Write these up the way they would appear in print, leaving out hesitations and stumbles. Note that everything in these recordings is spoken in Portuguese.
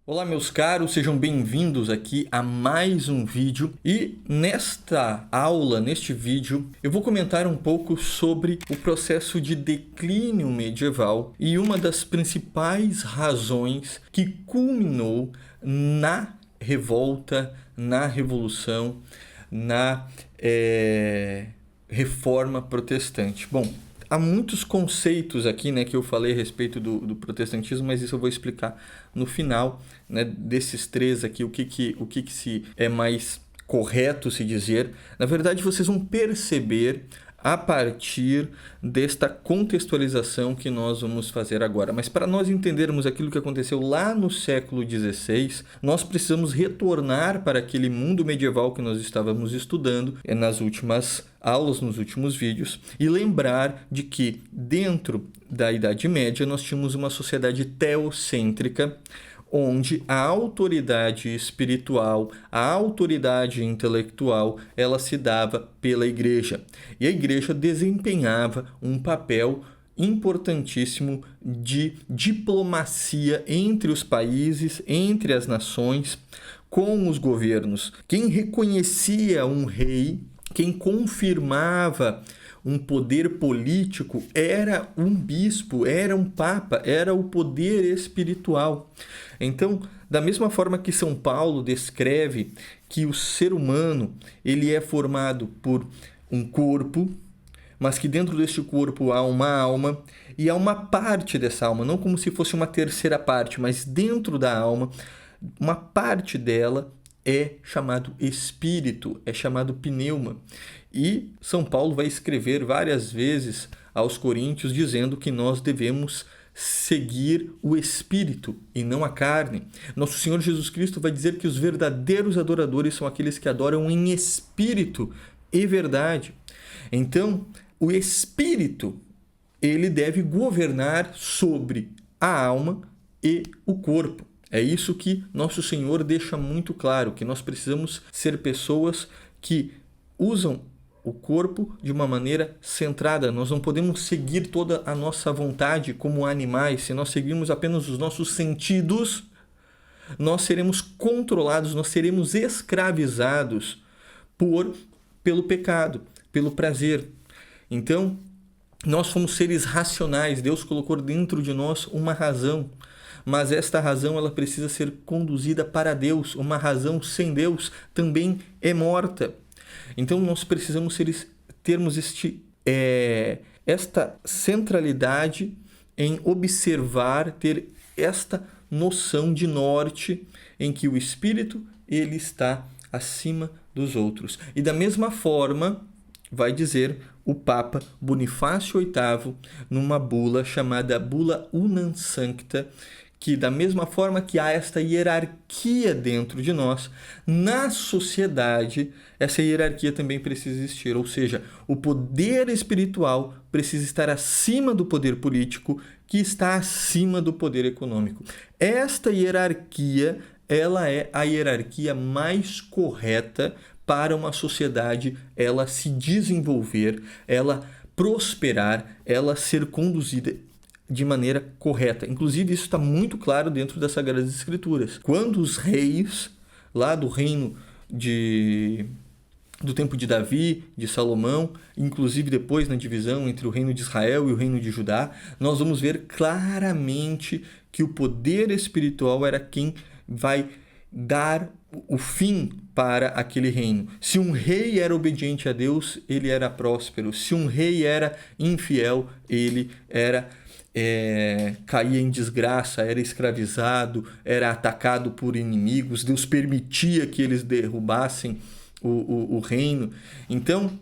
Olá, meus caros, sejam bem-vindos aqui a mais um vídeo. E nesta aula, neste vídeo, eu vou comentar um pouco sobre o processo de declínio medieval e uma das principais razões que culminou na revolta, na revolução, na reforma protestante. Bom, há muitos conceitos aqui, né, que eu falei a respeito do protestantismo, mas isso eu vou explicar no final, né, desses três aqui, o que se é mais correto se dizer. Na verdade, vocês vão perceber a partir desta contextualização que nós vamos fazer agora. Mas para nós entendermos aquilo que aconteceu lá no século XVI, nós precisamos retornar para aquele mundo medieval que nós estávamos estudando nas últimas aulas, nos últimos vídeos, e lembrar de que dentro da Idade Média nós tínhamos uma sociedade teocêntrica, onde a autoridade espiritual, a autoridade intelectual, ela se dava pela igreja. E a igreja desempenhava um papel importantíssimo de diplomacia entre os países, entre as nações, com os governos. Quem reconhecia um rei, quem confirmava um poder político era um bispo, era um papa, era o poder espiritual. Então, da mesma forma que São Paulo descreve que o ser humano ele é formado por um corpo, mas que dentro deste corpo há uma alma, e há uma parte dessa alma, não como se fosse uma terceira parte, mas dentro da alma, uma parte dela é chamado espírito, é chamado pneuma. E São Paulo vai escrever várias vezes aos Coríntios dizendo que nós devemos seguir o espírito e não a carne. Nosso Senhor Jesus Cristo vai dizer que os verdadeiros adoradores são aqueles que adoram em espírito e verdade. Então, o espírito, ele deve governar sobre a alma e o corpo. É isso que Nosso Senhor deixa muito claro, que nós precisamos ser pessoas que usam o corpo de uma maneira centrada. Nós não podemos seguir toda a nossa vontade como animais. Se nós seguirmos apenas os nossos sentidos, nós seremos controlados, nós seremos escravizados pelo pecado, pelo prazer. Então, nós somos seres racionais. Deus colocou dentro de nós uma razão, mas esta razão ela precisa ser conduzida para Deus. Uma razão sem Deus também é morta. Então nós precisamos termos esta centralidade em observar, ter esta noção de norte em que o espírito ele está acima dos outros. E da mesma forma, vai dizer o Papa Bonifácio VIII numa bula chamada Bula Unam Sancta, que da mesma forma que há esta hierarquia dentro de nós, na sociedade, essa hierarquia também precisa existir. Ou seja, o poder espiritual precisa estar acima do poder político, que está acima do poder econômico. Esta hierarquia, ela é a hierarquia mais correta para uma sociedade ela se desenvolver, ela prosperar, ela ser conduzida de maneira correta. Inclusive, isso está muito claro dentro das Sagradas Escrituras. Quando os reis, lá do reino do tempo de Davi, de Salomão, inclusive depois na divisão entre o reino de Israel e o reino de Judá, nós vamos ver claramente que o poder espiritual era quem vai dar o fim para aquele reino. Se um rei era obediente a Deus, ele era próspero. Se um rei era infiel, ele caía em desgraça, era escravizado, era atacado por inimigos. Deus permitia que eles derrubassem o reino. Então,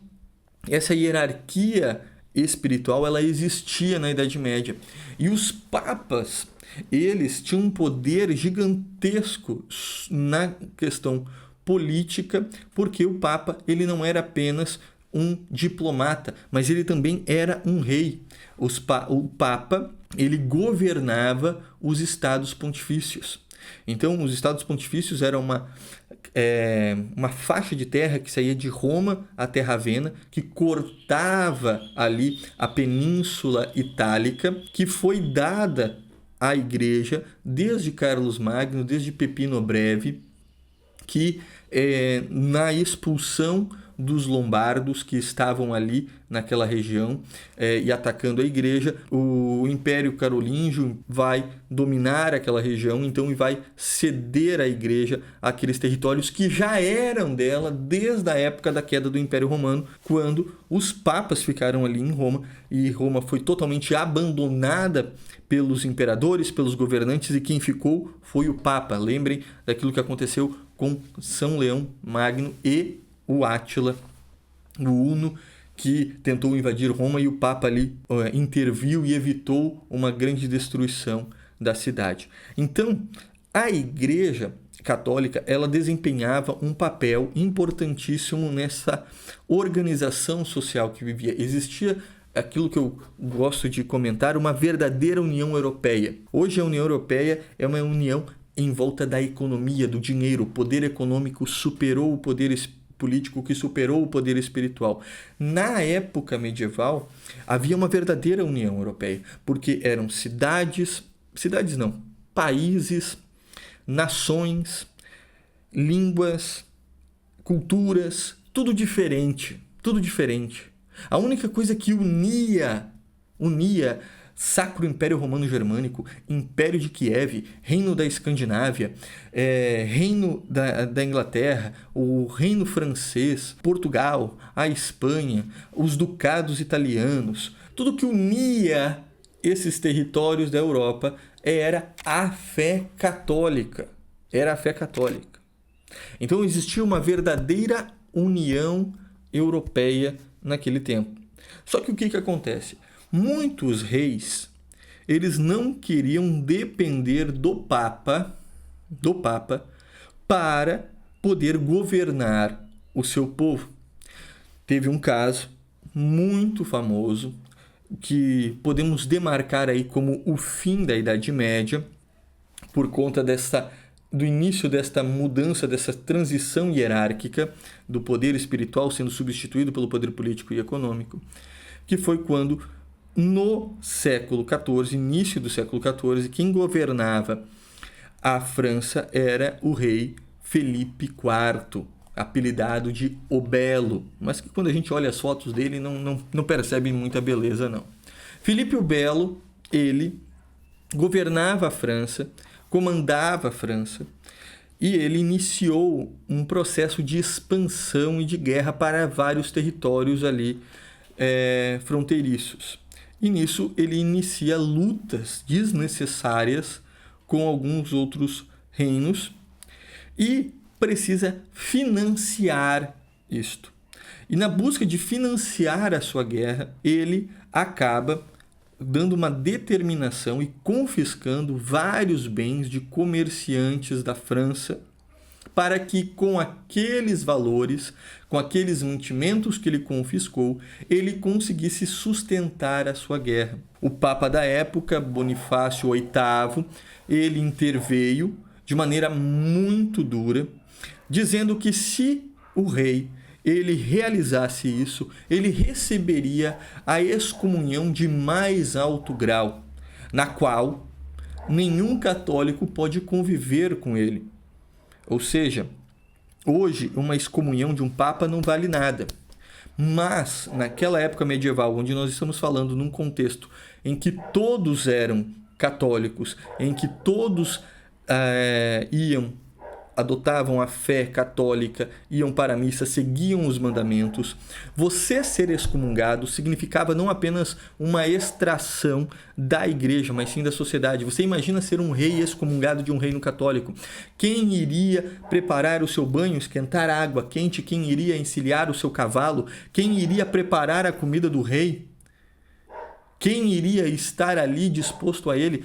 essa hierarquia espiritual ela existia na Idade Média. E os papas, eles tinham um poder gigantesco na questão política, porque o Papa ele não era apenas um diplomata, mas ele também era um rei. O Papa ele governava os estados pontifícios. Então, os estados pontifícios eram uma faixa de terra que saía de Roma até Ravenna, que cortava ali a Península Itálica, que foi dada a Igreja, desde Carlos Magno, desde Pepino Breve, que na expulsão dos lombardos que estavam ali naquela região e atacando a igreja, o Império Carolíngio vai dominar aquela região, então, e vai ceder à igreja aqueles territórios que já eram dela desde a época da queda do Império Romano, quando os papas ficaram ali em Roma, e Roma foi totalmente abandonada pelos imperadores, pelos governantes, e quem ficou foi o Papa. Lembrem daquilo que aconteceu com São Leão Magno e o Átila, o Huno, que tentou invadir Roma, e o Papa ali interviu e evitou uma grande destruição da cidade. Então, a Igreja Católica, ela desempenhava um papel importantíssimo nessa organização social que vivia. Existia aquilo que eu gosto de comentar, uma verdadeira União Europeia. Hoje a União Europeia é uma união em volta da economia, do dinheiro. O poder econômico superou o poder político, que superou o poder espiritual. Na época medieval, havia uma verdadeira União Europeia, porque eram países, nações, línguas, culturas, tudo diferente. A única coisa que unia Sacro Império Romano Germânico, Império de Kiev, Reino da Escandinávia, Reino da Inglaterra, o Reino Francês, Portugal, a Espanha, os ducados italianos, tudo que unia esses territórios da Europa era a fé católica. Então existia uma verdadeira união europeia naquele tempo. Só que o que acontece? Muitos reis, eles não queriam depender do Papa para poder governar o seu povo. Teve um caso muito famoso que podemos demarcar aí como o fim da Idade Média, por conta do início desta mudança, dessa transição hierárquica do poder espiritual sendo substituído pelo poder político e econômico, que foi quando, no século XIV, início do século XIV, quem governava a França era o rei Felipe IV, apelidado de O Belo, mas que quando a gente olha as fotos dele não percebe muita beleza, não. Felipe o Belo, ele governava a França, comandava a França, e ele iniciou um processo de expansão e de guerra para vários territórios ali fronteiriços. E nisso ele inicia lutas desnecessárias com alguns outros reinos e precisa financiar isto. E na busca de financiar a sua guerra, ele acaba dando uma determinação e confiscando vários bens de comerciantes da França, para que com aqueles valores, com aqueles mantimentos que ele confiscou, ele conseguisse sustentar a sua guerra. O Papa da época, Bonifácio VIII, ele interveio de maneira muito dura, dizendo que se o rei ele realizasse isso, ele receberia a excomunhão de mais alto grau, na qual nenhum católico pode conviver com ele. Ou seja, hoje uma excomunhão de um papa não vale nada. Mas, naquela época medieval, onde nós estamos falando num contexto em que todos eram católicos, em que todos adotavam a fé católica, iam para a missa, seguiam os mandamentos, você ser excomungado significava não apenas uma extração da igreja, mas sim da sociedade. Você imagina ser um rei excomungado de um reino católico. Quem iria preparar o seu banho, esquentar a água quente? Quem iria encilhar o seu cavalo? Quem iria preparar a comida do rei? Quem iria estar ali disposto a ele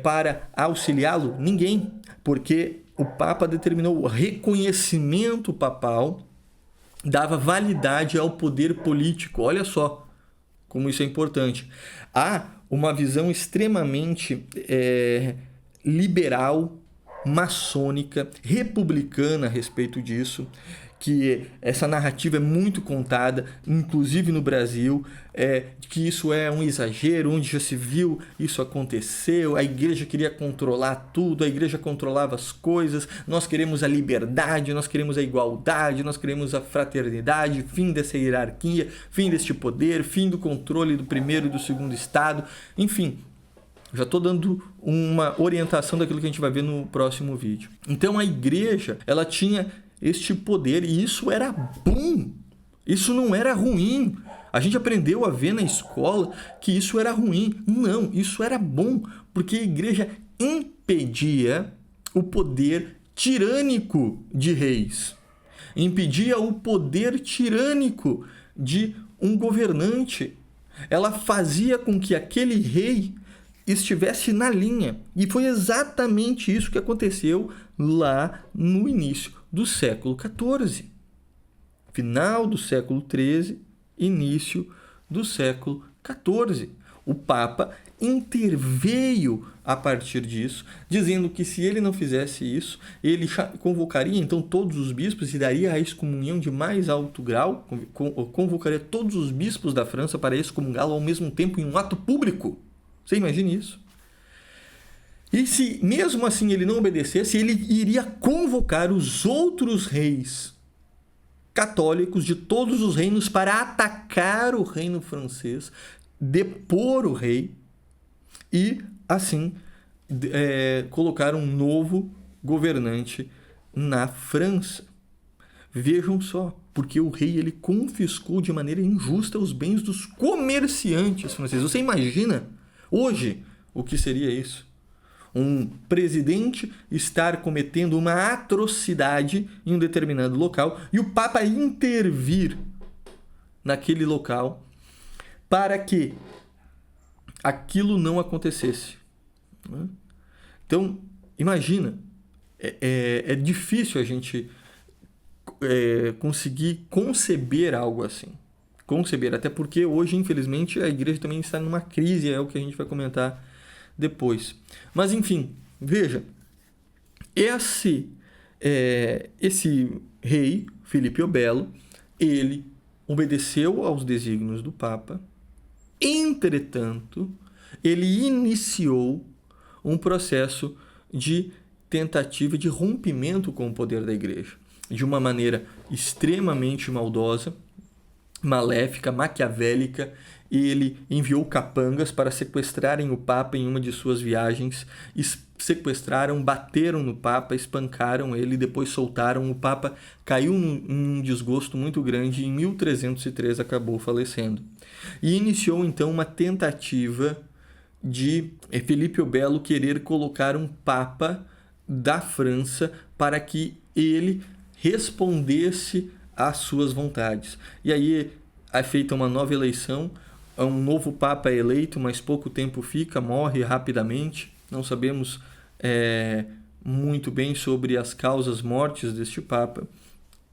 para auxiliá-lo? Ninguém, porque o Papa determinou o reconhecimento papal, dava validade ao poder político. Olha só como isso é importante. Há uma visão extremamente liberal, maçônica, republicana a respeito disso, que essa narrativa é muito contada, inclusive no Brasil, que isso é um exagero, onde já se viu isso aconteceu, a igreja queria controlar tudo, a igreja controlava as coisas, nós queremos a liberdade, nós queremos a igualdade, nós queremos a fraternidade, fim dessa hierarquia, fim deste poder, fim do controle do primeiro e do segundo estado, enfim. Já estou dando uma orientação daquilo que a gente vai ver no próximo vídeo. Então a igreja, ela tinha este poder e isso era bom. Isso não era ruim. A gente aprendeu a ver na escola que isso era ruim. Não, isso era bom, porque a igreja impedia o poder tirânico de reis. Impedia o poder tirânico de um governante. Ela fazia com que aquele rei estivesse na linha. E foi exatamente isso que aconteceu lá no início do século XIV. Final do século XIII, início do século XIV. O Papa interveio a partir disso, dizendo que se ele não fizesse isso, ele convocaria então todos os bispos e daria a excomunhão de mais alto grau, convocaria todos os bispos da França para excomungá-lo ao mesmo tempo em um ato público. Você imagina isso? E se mesmo assim ele não obedecesse, ele iria convocar os outros reis católicos de todos os reinos para atacar o reino francês, depor o rei e, assim, colocar um novo governante na França. Vejam só, porque o rei ele confiscou de maneira injusta os bens dos comerciantes franceses. Você imagina hoje o que seria isso? Um presidente estar cometendo uma atrocidade em um determinado local e o Papa intervir naquele local para que aquilo não acontecesse. Então, imagina, é difícil a gente conseguir conceber algo assim. Conceber, até porque hoje, infelizmente, a igreja também está numa crise, é o que a gente vai comentar depois. Mas, enfim, veja, esse rei, Filipe o Belo, ele obedeceu aos desígnios do Papa, entretanto, ele iniciou um processo de tentativa de rompimento com o poder da igreja, de uma maneira extremamente maldosa, maléfica, maquiavélica. Ele enviou capangas para sequestrarem o Papa em uma de suas viagens, sequestraram, bateram no Papa, espancaram ele, depois soltaram. O Papa caiu num desgosto muito grande e em 1303 acabou falecendo. E iniciou então uma tentativa de Filipe o Belo querer colocar um Papa da França para que ele respondesse às suas vontades. E aí é feita uma nova eleição, um novo Papa é eleito, mas pouco tempo fica, morre rapidamente. Não sabemos muito bem sobre as causas mortes deste Papa.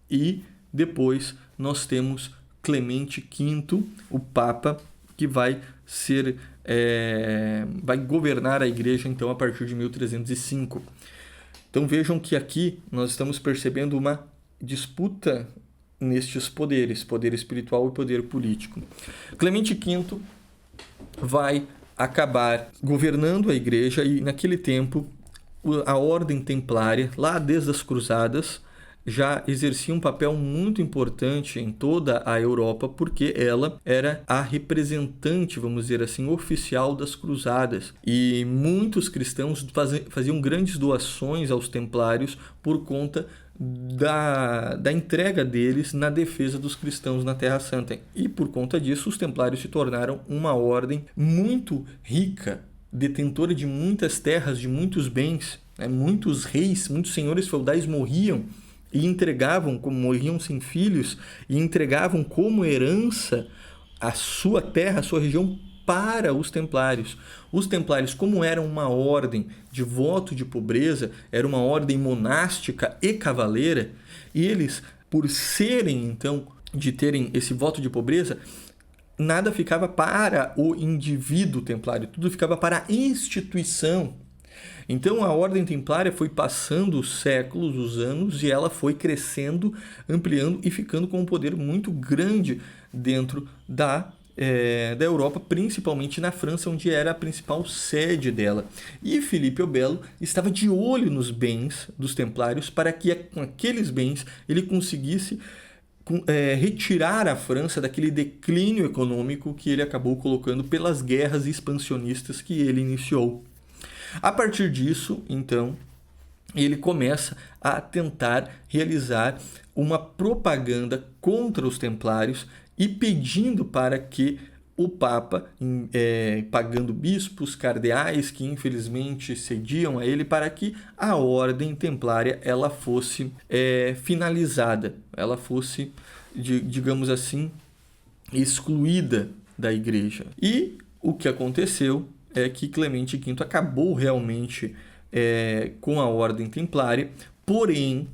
E depois nós temos Clemente V, o Papa, que vai governar a igreja então a partir de 1305. Então vejam que aqui nós estamos percebendo uma disputa nestes poderes, poder espiritual e poder político. Clemente V vai acabar governando a igreja e naquele tempo a ordem templária, lá desde as cruzadas, já exercia um papel muito importante em toda a Europa, porque ela era a representante, vamos dizer assim, oficial das cruzadas. E muitos cristãos faziam grandes doações aos templários por conta da entrega deles na defesa dos cristãos na Terra Santa. E por conta disso, os templários se tornaram uma ordem muito rica, detentora de muitas terras, de muitos bens. Muitos reis, muitos senhores feudais morriam e entregavam, como morriam sem filhos, e entregavam como herança a sua terra, a sua região, para os templários. Os templários, como eram uma ordem de voto de pobreza, era uma ordem monástica e cavaleira, e eles, por serem, então, de terem esse voto de pobreza, nada ficava para o indivíduo templário, tudo ficava para a instituição. Então a Ordem Templária foi passando os séculos, os anos, e ela foi crescendo, ampliando e ficando com um poder muito grande dentro da Europa, principalmente na França, onde era a principal sede dela. E Filipe o Belo estava de olho nos bens dos templários para que com aqueles bens ele conseguisse retirar a França daquele declínio econômico que ele acabou colocando pelas guerras expansionistas que ele iniciou. A partir disso, então, ele começa a tentar realizar uma propaganda contra os templários e pedindo para que o Papa, pagando bispos, cardeais, que infelizmente cediam a ele, para que a Ordem Templária ela fosse finalizada, ela fosse, digamos assim, excluída da Igreja. E o que aconteceu é que Clemente V acabou realmente com a Ordem Templária, porém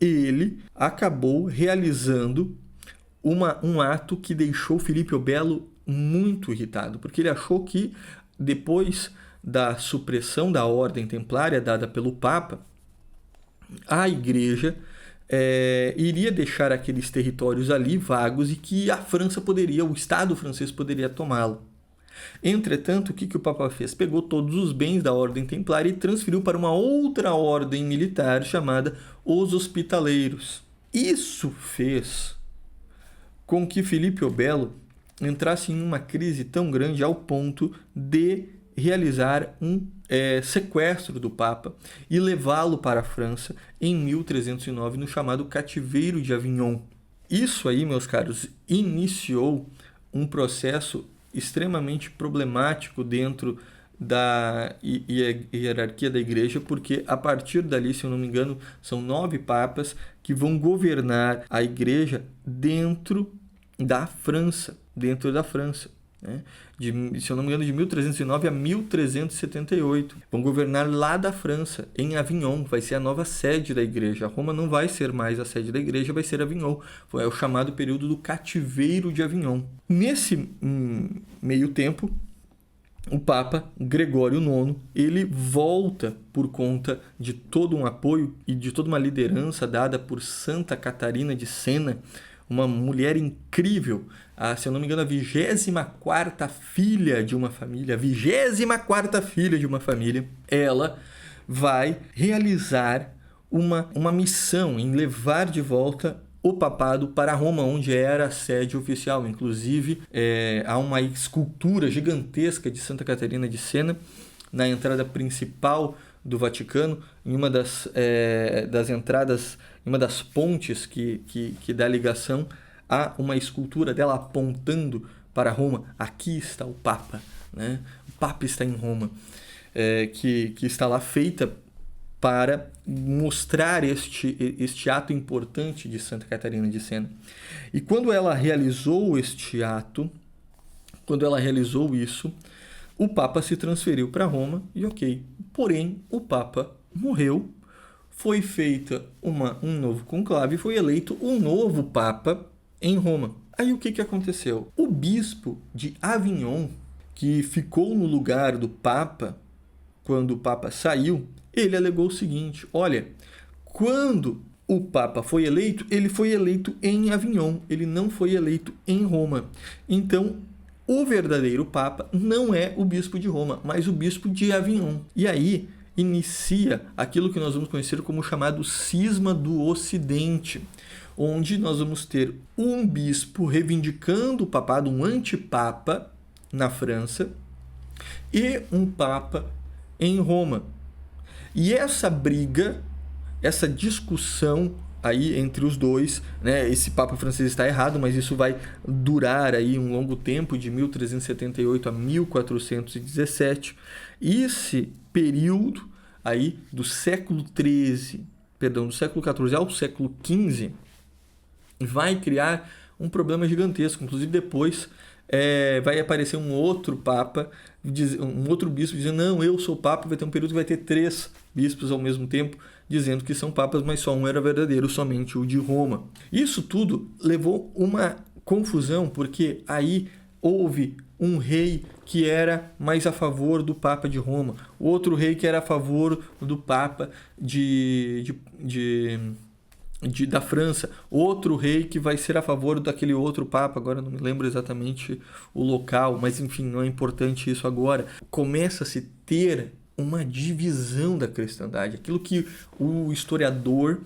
ele acabou realizando um ato que deixou Filipe o Belo muito irritado, porque ele achou que depois da supressão da Ordem Templária dada pelo Papa, a Igreja iria deixar aqueles territórios ali vagos e que a França poderia, o Estado francês poderia tomá-lo. Entretanto, o que o Papa fez? Pegou todos os bens da Ordem Templária e transferiu para uma outra ordem militar chamada os Hospitaleiros. Isso fez com que Filipe o Belo entrasse em uma crise tão grande ao ponto de realizar um sequestro do Papa e levá-lo para a França em 1309 no chamado Cativeiro de Avignon. Isso aí, meus caros, iniciou um processo extremamente problemático dentro da hierarquia da Igreja, porque a partir dali, se eu não me engano, são 9 papas que vão governar a Igreja dentro da França, né? Se eu não me engano, de 1309 a 1378. Vão governar lá da França, em Avignon, vai ser a nova sede da Igreja. Roma não vai ser mais a sede da Igreja, vai ser Avignon. É o chamado período do Cativeiro de Avignon. Nesse meio tempo, o Papa Gregório IX, ele volta por conta de todo um apoio e de toda uma liderança dada por Santa Catarina de Sena, uma mulher incrível, se eu não me engano, a 24ª filha de uma família, ela vai realizar uma missão em levar de volta o papado para Roma, onde era a sede oficial. Inclusive, há uma escultura gigantesca de Santa Catarina de Sena na entrada principal do Vaticano, em uma das entradas, em uma das pontes que dá ligação, há uma escultura dela apontando para Roma. Aqui está o Papa, né? O Papa está em Roma, que está lá feita para mostrar este ato importante de Santa Catarina de Sena. E quando ela realizou este ato, quando ela realizou isso, o Papa se transferiu para Roma e ok. Porém, o Papa morreu, foi feita um novo conclave e foi eleito um novo Papa em Roma. Aí o que aconteceu? O bispo de Avignon, que ficou no lugar do Papa quando o Papa saiu, ele alegou o seguinte: olha, quando o Papa foi eleito, ele foi eleito em Avignon, ele não foi eleito em Roma. Então, o verdadeiro Papa não é o bispo de Roma, mas o bispo de Avignon. E aí inicia aquilo que nós vamos conhecer como o chamado Cisma do Ocidente, onde nós vamos ter um bispo reivindicando o papado, um antipapa na França, e um papa em Roma. E essa briga, essa discussão aí entre os dois, né? Esse Papa francês está errado, mas isso vai durar aí um longo tempo, de 1378 a 1417. Esse período aí do século XIII, perdão, do século XIV ao século XV, vai criar um problema gigantesco. Inclusive depois vai aparecer um outro Papa, um outro bispo dizendo: não, eu sou Papa. Vai ter um período que vai ter 3 bispos ao mesmo tempo dizendo que são papas, mas só um era verdadeiro, somente o de Roma. Isso tudo levou uma confusão, porque aí houve um rei que era mais a favor do Papa de Roma, outro rei que era a favor do Papa da França, outro rei que vai ser a favor daquele outro Papa, agora não me lembro exatamente o local, mas enfim, não é importante isso agora. Começa a se ter uma divisão da cristandade, aquilo que o historiador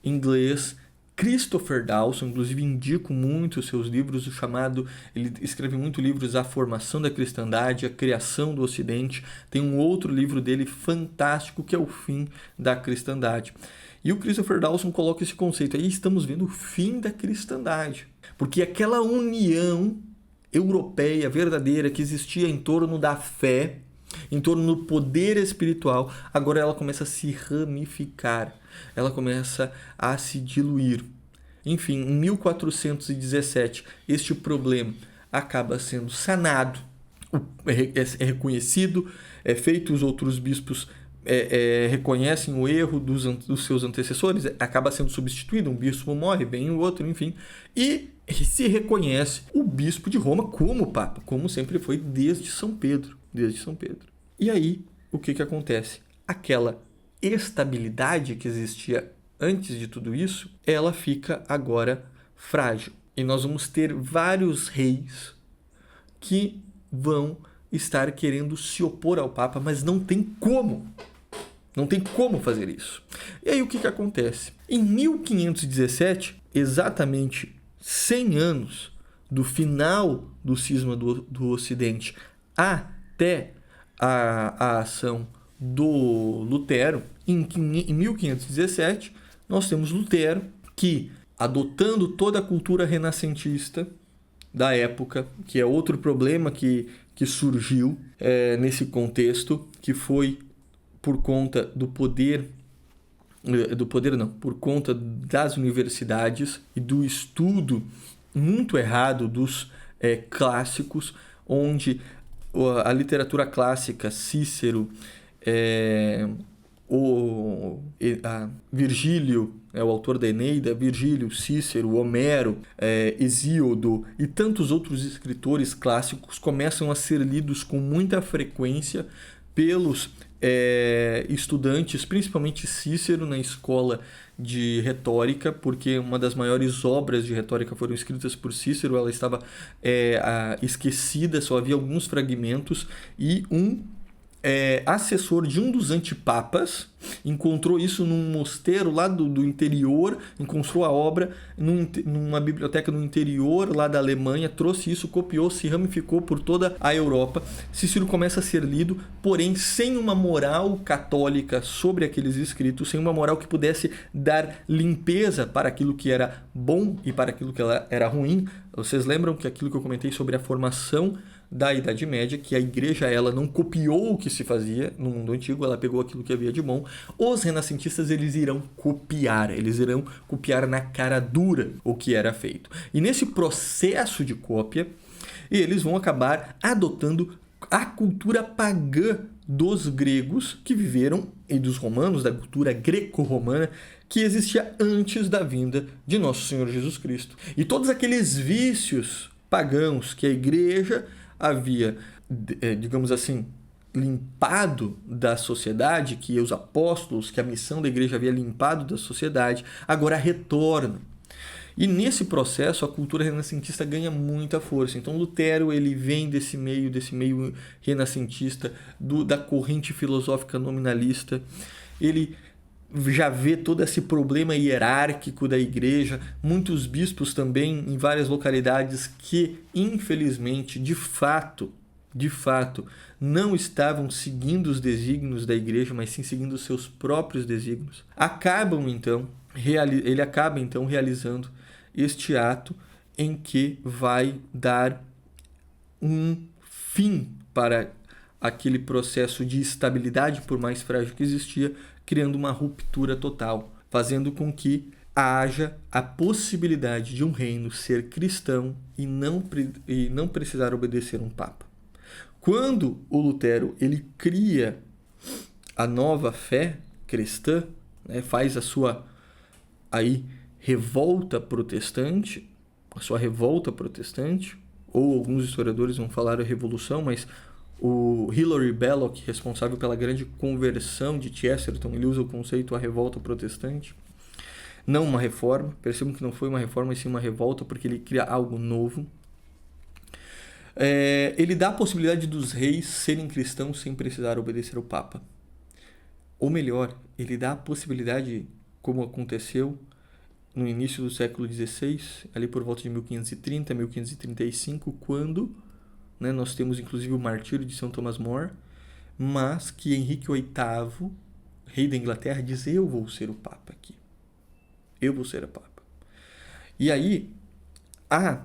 inglês Christopher Dawson, inclusive indico muito os seus livros, ele escreve muito livros A Formação da Cristandade, A Criação do Ocidente, tem um outro livro dele fantástico que é O Fim da Cristandade. E o Christopher Dawson coloca esse conceito, aí estamos vendo o fim da cristandade, porque aquela união europeia verdadeira que existia em torno da fé, em torno do poder espiritual, agora ela começa a se ramificar, ela começa a se diluir. Enfim, em 1417, este problema acaba sendo sanado, é reconhecido, feito os outros bispos reconhecem o erro dos seus antecessores, acaba sendo substituído, um bispo morre, vem o outro, enfim, e se reconhece o bispo de Roma como Papa, como sempre foi desde São Pedro. E aí, o que acontece? Aquela estabilidade que existia antes de tudo isso, ela fica agora frágil. E nós vamos ter vários reis que vão estar querendo se opor ao Papa, mas não tem como. Não tem como fazer isso. E aí o que acontece? Em 1517, exatamente 100 anos do final do cisma do Ocidente até a ação do Lutero, em 1517, nós temos Lutero que, adotando toda a cultura renascentista da época, que é outro problema que surgiu nesse contexto, que foi por conta por conta das universidades e do estudo muito errado dos clássicos, onde a literatura clássica, Cícero, Virgílio, o autor da Eneida, Virgílio, Cícero, Homero, Hesíodo e tantos outros escritores clássicos começam a ser lidos com muita frequência pelos estudantes, principalmente Cícero, na escola de retórica, porque uma das maiores obras de retórica foram escritas por Cícero, ela estava esquecida, só havia alguns fragmentos, e assessor de um dos antipapas encontrou isso num mosteiro lá do interior, encontrou a obra numa biblioteca no interior lá da Alemanha, trouxe isso, copiou, se ramificou por toda a Europa. Cícero começa a ser lido, porém sem uma moral católica sobre aqueles escritos, sem uma moral que pudesse dar limpeza para aquilo que era bom e para aquilo que era ruim. Vocês lembram que aquilo que eu comentei sobre a formação da Idade Média, que a igreja ela não copiou o que se fazia no mundo antigo, ela pegou aquilo que havia de bom. Os renascentistas eles irão copiar na cara dura o que era feito. E nesse processo de cópia, eles vão acabar adotando a cultura pagã dos gregos que viveram e dos romanos, da cultura greco-romana que existia antes da vinda de Nosso Senhor Jesus Cristo. E todos aqueles vícios pagãos que a igreja havia, digamos assim, limpado da sociedade, que os apóstolos, que a missão da igreja havia limpado da sociedade, agora retornam. E nesse processo a cultura renascentista ganha muita força. Então Lutero ele vem desse meio renascentista, da corrente filosófica nominalista. Ele já vê todo esse problema hierárquico da igreja, muitos bispos também em várias localidades que, infelizmente, de fato, não estavam seguindo os desígnios da igreja, mas sim seguindo os seus próprios desígnios. Ele acaba então realizando este ato em que vai dar um fim para aquele processo de estabilidade, por mais frágil que existia, criando uma ruptura total, fazendo com que haja a possibilidade de um reino ser cristão e não precisar obedecer um papa. Quando o Lutero ele cria a nova fé cristã, faz a sua revolta protestante, ou alguns historiadores vão falar a Revolução, mas o Hilary Belloc, responsável pela grande conversão de Chesterton, ele usa o conceito a revolta protestante. Não uma reforma, percebam que não foi uma reforma, mas sim uma revolta, porque ele cria algo novo. Ele dá a possibilidade dos reis serem cristãos sem precisar obedecer ao Papa. Ou melhor, ele dá a possibilidade, como aconteceu no início do século XVI, ali por volta de 1530, 1535, quando, né, nós temos inclusive o martírio de São Thomas More, mas que Henrique VIII, rei da Inglaterra, diz: eu vou ser o Papa aqui. Eu vou ser o Papa. E aí, a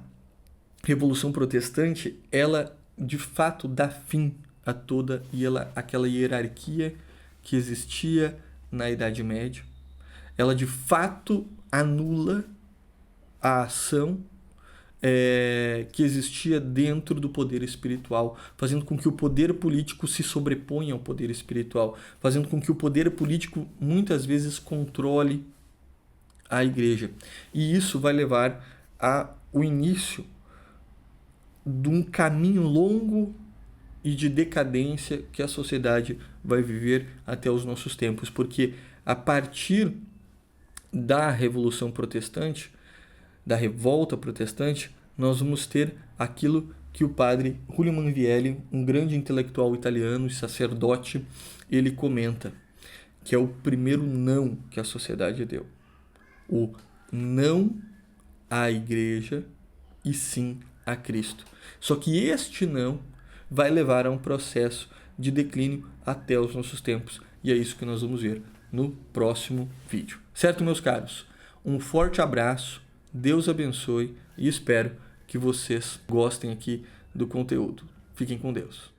Revolução Protestante, ela de fato dá fim a toda aquela hierarquia que existia na Idade Média. Ela de fato anula a ação que existia dentro do poder espiritual, fazendo com que o poder político se sobreponha ao poder espiritual, fazendo com que o poder político muitas vezes controle a igreja. E isso vai levar ao início de um caminho longo e de decadência que a sociedade vai viver até os nossos tempos, porque a partir da Revolução Protestante, da Revolta Protestante, nós vamos ter aquilo que o padre Julio Manvielli, um grande intelectual italiano e sacerdote, ele comenta, que é o primeiro não que a sociedade deu. O não à igreja e sim a Cristo. Só que este não vai levar a um processo de declínio até os nossos tempos. E é isso que nós vamos ver no próximo vídeo. Certo, meus caros? Um forte abraço, Deus abençoe e espero que vocês gostem aqui do conteúdo. Fiquem com Deus.